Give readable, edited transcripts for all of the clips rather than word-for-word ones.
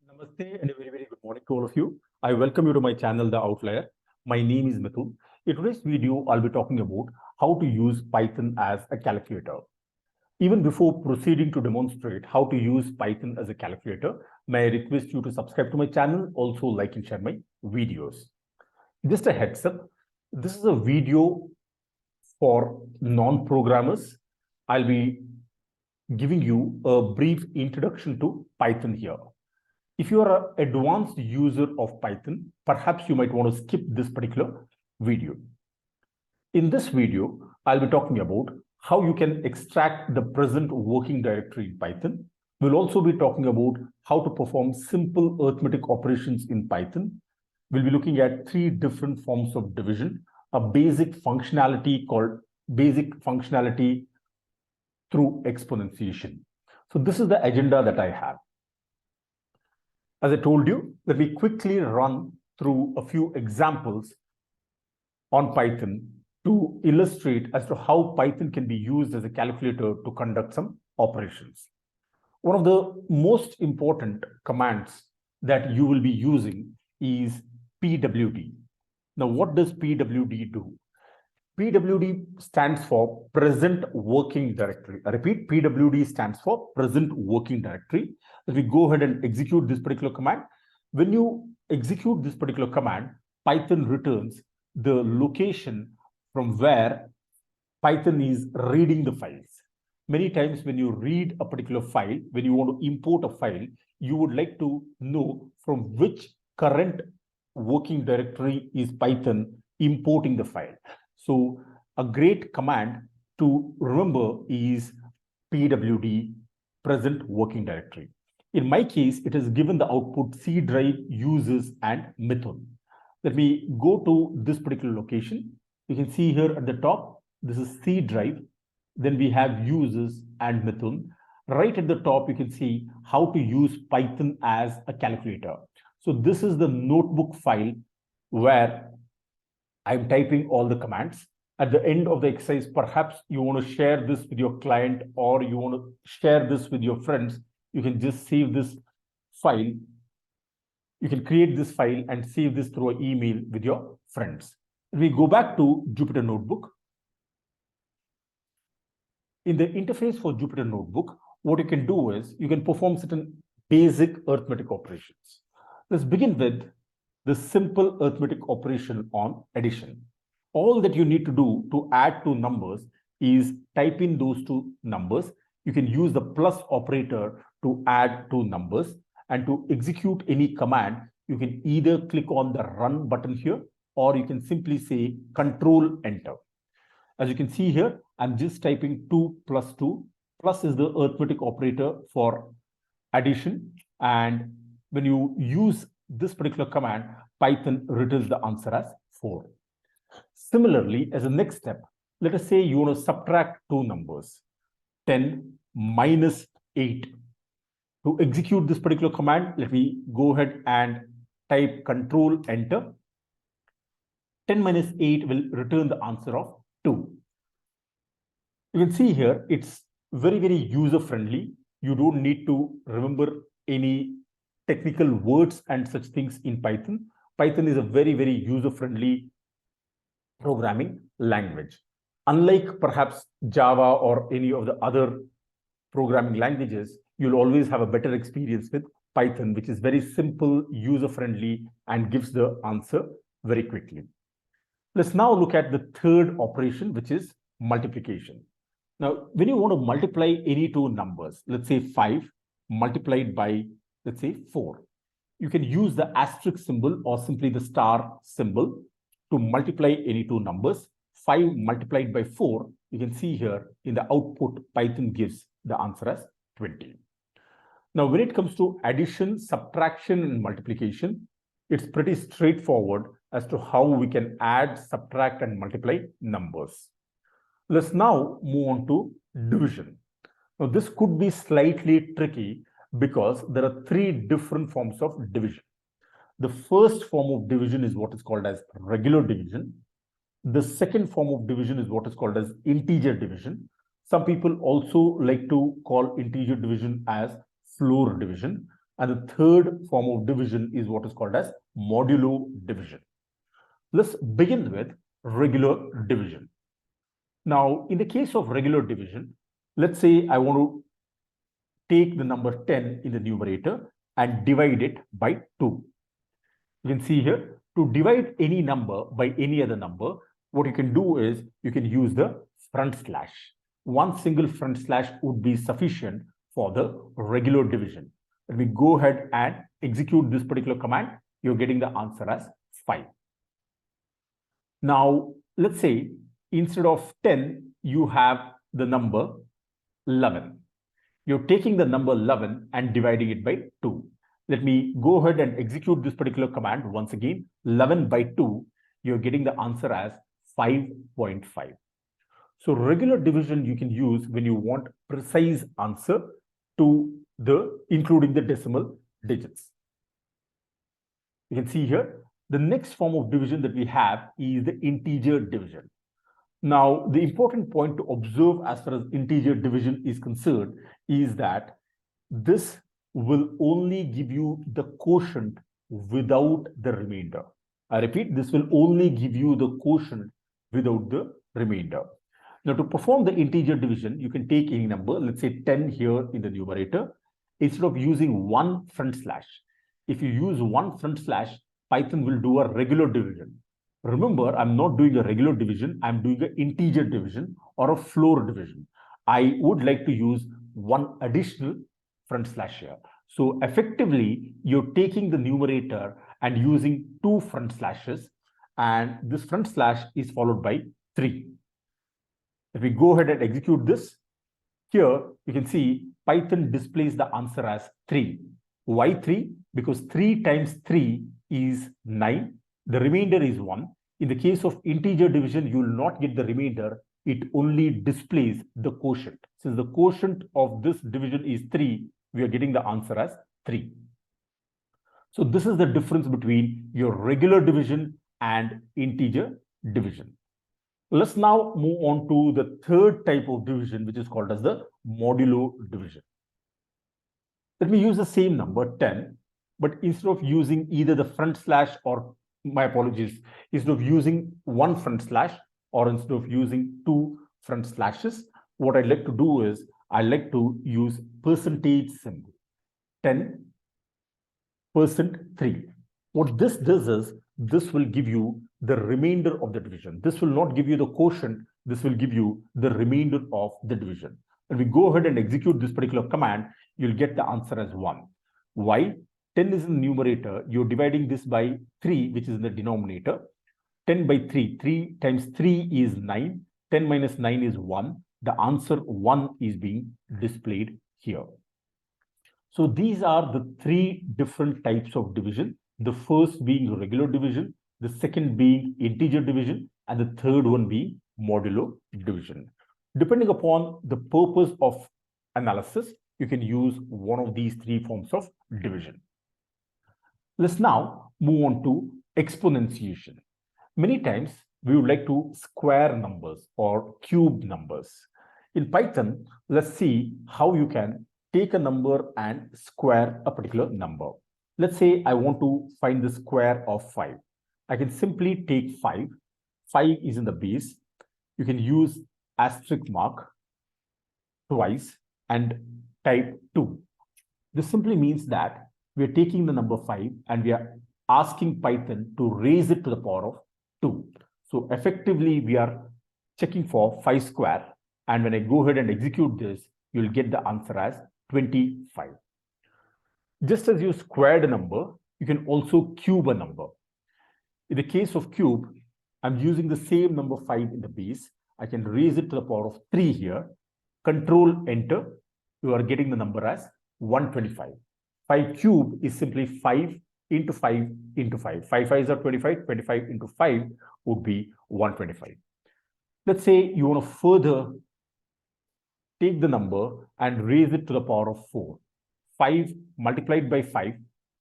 Namaste and a very good morning to all of you. I welcome you to my channel, The Outlier. My name is Mithun. In today's video, I'll be talking about how to use Python as a calculator. Even before proceeding to demonstrate how to use Python as a calculator, may I request you to subscribe to my channel, also like and share my videos. Just a heads up, this is a video for non-programmers. I'll be giving you a brief introduction to Python here. If you are an advanced user of Python, perhaps you might want to skip this particular video. In this video, I'll be talking about how you can extract the present working directory in Python. We'll also be talking about how to perform simple arithmetic operations in Python. We'll be looking at three different forms of division, a basic functionality called basic functionality through exponentiation. So this is the agenda that I have. As I told you, let me quickly run through a few examples on Python to illustrate as to how Python can be used as a calculator to conduct some operations. One of the most important commands that you will be using is pwd. Now, what does pwd do? pwd stands for present working directory. I repeat, pwd stands for present working directory. If we go ahead and execute this particular command, when you execute this particular command, Python returns the location from where Python is reading the files. Many times when you read a particular file, when you want to import a file, you would like to know from which current working directory is Python importing the file. So a great command to remember is pwd, present working directory. In my case, it has given the output C drive, users, and Mithun. Let me go to this particular location. You can see here at the top, this is C drive. Then we have users and Mithun. Right at the top, you can see how to use Python as a calculator. So this is the notebook file where I'm typing all the commands. At the end of the exercise, perhaps you want to share this with your client or you want to share this with your friends. You can just save this file. You can create this file and save this through an email with your friends. We go back to Jupyter Notebook. In the interface for Jupyter Notebook, what you can do is you can perform certain basic arithmetic operations. Let's begin with the simple arithmetic operation on addition. All that you need to do to add two numbers is type in those two numbers. You can use the plus operator to add two numbers, and to execute any command, you can either click on the run button here, or you can simply say control enter. As you can see here, I'm just typing 2 plus 2. Plus is the arithmetic operator for addition. And when you use this particular command, Python returns the answer as 4. Similarly, as a next step, let us say you want to subtract two numbers, 10 minus 8. To execute this particular command, let me go ahead and type control enter. 10 minus 8 will return the answer of 2. You can see here, it's very user-friendly. You don't need to remember any technical words and such things in Python. Python is a very user-friendly programming language. Unlike perhaps Java or any of the other programming languages, you'll always have a better experience with Python, which is very simple, user-friendly, and gives the answer very quickly. Let's now look at the third operation, which is multiplication. Now, when you want to multiply any two numbers, let's say 5 multiplied by, let's say 4, you can use the asterisk symbol or simply the star symbol to multiply any two numbers. 5 multiplied by 4, you can see here in the output, Python gives the answer as 20. Now, when it comes to addition, subtraction, and multiplication, it's pretty straightforward as to how we can add, subtract, and multiply numbers. Let's now move on to division. Now, this could be slightly tricky because there are three different forms of division. The first form of division is what is called as regular division. The second form of division is what is called as integer division. Some people also like to call integer division as floor division. And the third form of division is what is called as modulo division. Let's begin with regular division. Now, in the case of regular division, let's say I want to take the number 10 in the numerator and divide it by 2. You can see here, to divide any number by any other number, what you can do is you can use the front slash. One single front slash would be sufficient for the regular division. When we go ahead and execute this particular command, you're getting the answer as 5. Now, let's say instead of 10, you have the number 11. You're taking the number 11 and dividing it by 2. Let me go ahead and execute this particular command once again. 11 by 2, you're getting the answer as 5.5. So regular division you can use when you want precise answer to including the decimal digits. You can see here, the next form of division that we have is the integer division. Now, the important point to observe as far as integer division is concerned is that this will only give you the quotient without the remainder. I repeat, this will only give you the quotient without the remainder. Now, to perform the integer division, you can take any number, let's say 10 here in the numerator, instead of using one front slash. If you use one front slash, Python will do a regular division. Remember, I'm not doing a regular division, I'm doing an integer division or a floor division. I would like to use one additional front slash here. So effectively, you're taking the numerator and using two front slashes, and this front slash is followed by 3. If we go ahead and execute this, here you can see Python displays the answer as 3. Why 3? Because 3 times 3 is 9. The remainder is 1. In the case of integer division, you will not get the remainder. It only displays the quotient. Since the quotient of this division is 3, we are getting the answer as 3. So this is the difference between your regular division and integer division. Let's now move on to the third type of division, which is called as the modulo division. Let me use the same number 10, but instead of using either the front slash or, my apologies, instead of using one front slash or instead of using two front slashes, what I'd like to do is I like to use percentage symbol 10% 3. What this does is this will give you the remainder of the division. This will not give you the quotient. This will give you the remainder of the division. When we go ahead and execute this particular command, you'll get the answer as 1. Why? 10 is in the numerator. You're dividing this by 3, which is in the denominator. 10 by 3. 3 times 3 is 9. 10 minus 9 is 1. The answer 1 is being displayed here. So these are the 3 different types of division. The first being regular division, the second being integer division, and the third one being modulo division. Depending upon the purpose of analysis, you can use one of these 3 forms of division. Let's now move on to exponentiation. Many times we would like to square numbers or cube numbers. In Python, let's see how you can take a number and square a particular number. Let's say I want to find the square of 5. I can simply take 5. 5 is in the base. You can use asterisk mark twice and type 2. This simply means that we are taking the number 5 and we are asking Python to raise it to the power of 2. So effectively, we are checking for 5 square. And when I go ahead and execute this, you'll get the answer as 25. Just as you squared a number, you can also cube a number. In the case of cube, I'm using the same number 5 in the base. I can raise it to the power of 3 here. Control Enter. You are getting the number as 125. 5 cube is simply 5 into 5 into 5. 5 5s are 25. 25 into 5 would be 125. Let's say you want to further take the number and raise it to the power of 4. 5 multiplied by 5,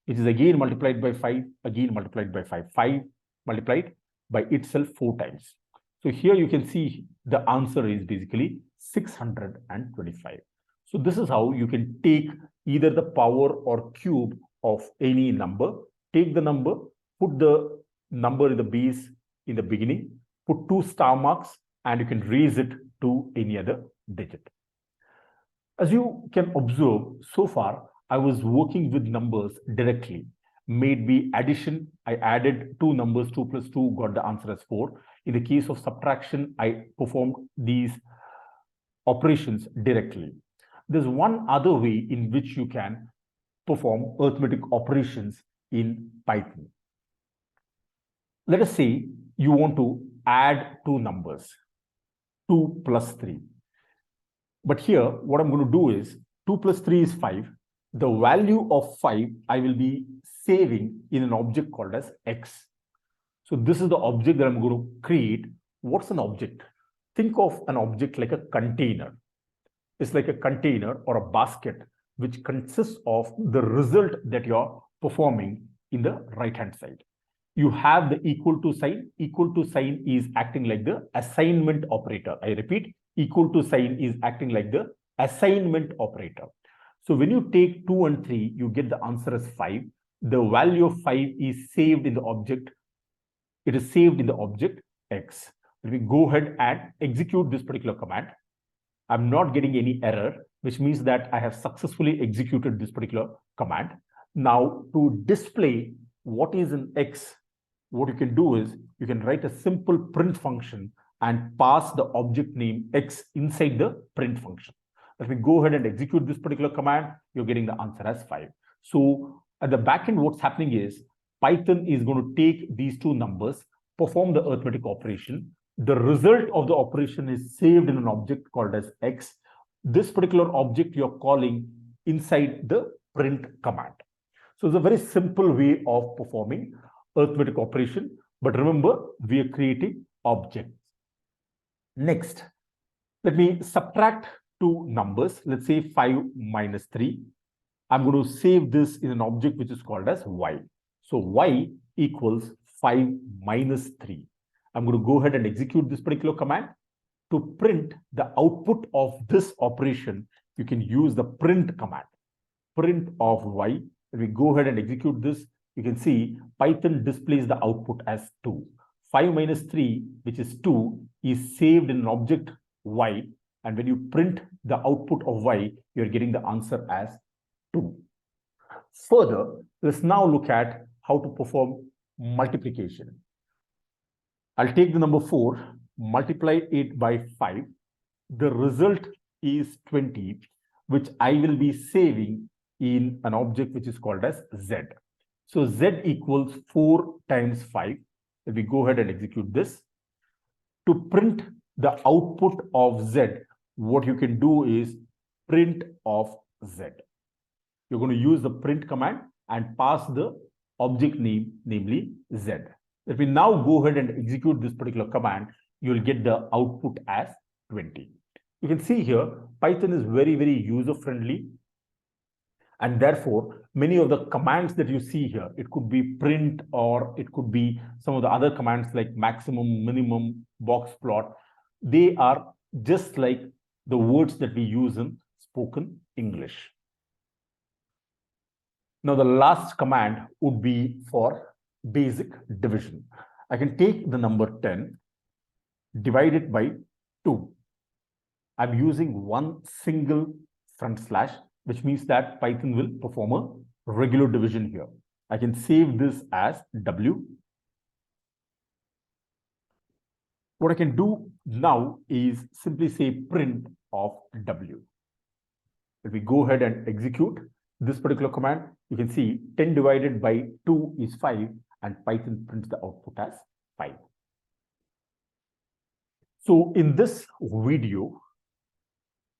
which is again multiplied by 5, again multiplied by 5. 5 multiplied by itself 4 times. So here you can see the answer is basically 625. So this is how you can take either the power or cube of any number. Take the number, put the number in the base in the beginning, put 2 star marks, and you can raise it to any other digit. As you can observe, so far, I was working with numbers directly. Made be addition, I added 2 numbers, 2 plus 2, got the answer as 4. In the case of subtraction, I performed these operations directly. There's one other way in which you can perform arithmetic operations in Python. Let us say you want to add 2 numbers, 2 plus 3. But here, what I'm going to do is 2 plus 3 is 5. The value of 5 I will be saving in an object called as x. So this is the object that I'm going to create. What's an object? Think of an object like a container. It's like a container or a basket which consists of the result that you're performing in the right-hand side. You have the equal to sign. Equal to sign is acting like the assignment operator. I repeat, equal to sign is acting like the assignment operator. So when you take 2 and 3, you get the answer as 5. The value of 5 is saved in the object. It is saved in the object x. Let me go ahead and execute this particular command. I'm not getting any error, which means that I have successfully executed this particular command. Now, to display what is in x, what you can do is you can write a simple print function and pass the object name x inside the print function. Let me go ahead and execute this particular command. You're getting the answer as 5. So at the back end, what's happening is Python is going to take these 2 numbers, perform the arithmetic operation. The result of the operation is saved in an object called as x. This particular object you're calling inside the print command. So it's a very simple way of performing arithmetic operation. But remember, we are creating objects. Next, let me subtract 2 numbers. Let's say 5 minus 3. I'm going to save this in an object which is called as y. So y equals 5 minus 3. I'm going to go ahead and execute this particular command. To print the output of this operation, you can use the print command. Print of y. If we go ahead and execute this, you can see Python displays the output as 2. 5 minus 3, which is 2, is saved in an object y. And when you print the output of y, you're getting the answer as 2. Further, let's now look at how to perform multiplication. I'll take the number 4, multiply it by 5. The result is 20, which I will be saving in an object which is called as z. So z equals 4 times 5. If we go ahead and execute this, to print the output of z, what you can do is print of z. You're going to use the print command and pass the object name, namely z. If we now go ahead and execute this particular command, you'll get the output as 20. You can see here, Python is very, very user-friendly. And therefore, many of the commands that you see here, it could be print or it could be some of the other commands like maximum, minimum, box plot. They are just like the words that we use in spoken English. Now, the last command would be for basic division. I can take the number 10, divide it by 2. I'm using one single front slash, which means that Python will perform a regular division here. I can save this as W. What I can do now is simply say print of W. If we go ahead and execute this particular command, you can see 10 divided by 2 is 5, and Python prints the output as 5. So in this video,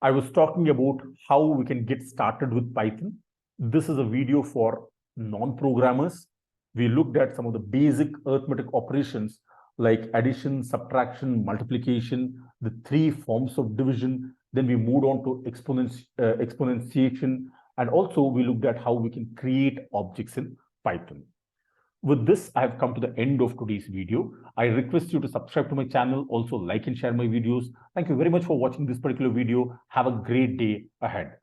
I was talking about how we can get started with Python. This is a video for non-programmers. We looked at some of the basic arithmetic operations like addition, subtraction, multiplication, the 3 forms of division. Then we moved on to exponentiation. And also we looked at how we can create objects in Python. With this, I have come to the end of today's video. I request you to subscribe to my channel, also like and share my videos. Thank you very much for watching this particular video. Have a great day ahead.